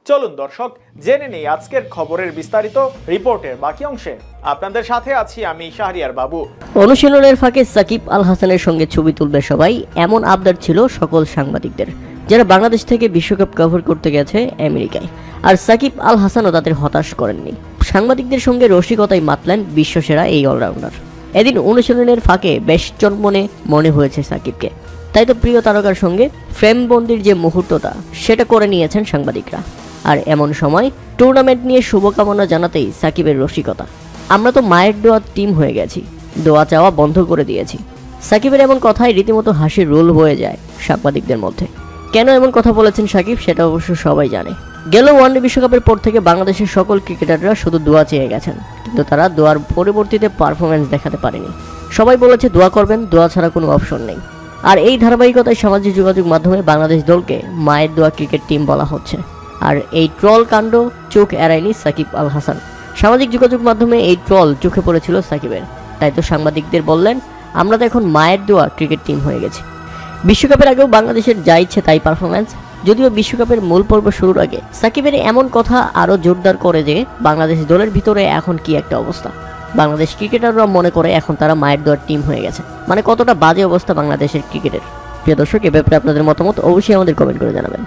চলুন দর্শক জেনে নেই আজকের খবরের বিস্তারিত রিপোর্টের বাকি অংশে। আপনাদের সাথে আছি আমি শাহরিয়ার বাবু। অনুশীলনের ফাঁকে সাকিব আল হাসানের সঙ্গে ছবি তুলবে সবাই, এমন আবদার ছিল সকল সাংবাদিকদের যারা বাংলাদেশ থেকে বিশ্বকাপ কভার করতে গেছে আমেরিকায়। আর সাকিব আল হাসানও তাদের হতাশ করেননি, সাংবাদিকদের সঙ্গে রসিকতায় মাতলেন বিশ্বসেরা এই অলরাউন্ডার। এদিন অনুশীলনের ফাঁকে বেশ চনমনে মনে হয়েছে সাকিবকে, তাই তো প্রিয় তারকার সঙ্গে ফ্রেমবন্দির যে মুহূর্তটা সেটা করে নিয়েছেন সাংবাদিকরা। আর এমন সময় টুর্নামেন্ট নিয়ে শুভকামনা জানাতেই সাকিবের রসিকতা। আমরা তো মায়ের দোয়ার টিম হয়ে গেছি, দোয়া চাওয়া বন্ধ করে দিয়েছি। সাকিবের এমন কথায় রীতিমতো হাসির রোল হয়ে যায় সাংবাদিকদের মধ্যে। কেন এমন কথা বলেছেন সাকিব সেটা অবশ্য সবাই জানে। গেল ওয়ানডে বিশ্বকাপের পর থেকে বাংলাদেশের সকল ক্রিকেটাররা শুধু দোয়া চেয়ে গেছেন, কিন্তু তারা দোয়ার পরিবর্তিতে পারফরমেন্স দেখাতে পারেনি। সবাই বলেছে দোয়া করবেন, দোয়া ছাড়া কোনো অপশন নেই। আর এই ধারাবাহিকতায় সামাজিক যোগাযোগ মাধ্যমে বাংলাদেশ দলকে মায়ের দোয়া ক্রিকেট টিম বলা হচ্ছে। আর এই ট্রল কাণ্ড চোখ এড়ায়নি সাকিব আল হাসান। সামাজিক যোগাযোগ মাধ্যমে এই ট্রল চোখে পড়েছিল সাকিবের, তাই তো সাংবাদিকদের বললেন আমরা তো এখন মায়ের দোয়া ক্রিকেট টিম হয়ে গেছি। বিশ্বকাপের আগেও বাংলাদেশের যা ইচ্ছে তাই পারফরমেন্স। যদিও বিশ্বকাপের মূল পর্ব শুরুর আগে সাকিবের এমন কথা আরও জোরদার করে যে বাংলাদেশ দলের ভিতরে এখন কি একটা অবস্থা। বাংলাদেশ ক্রিকেটাররা মনে করে এখন তারা মায়ের দোয়ার টিম হয়ে গেছে, মানে কতটা বাজে অবস্থা বাংলাদেশের ক্রিকেটের। প্রিয় দর্শক, এ ব্যাপারে আপনাদের মতামত অবশ্যই আমাদের কমেন্ট করে জানাবেন।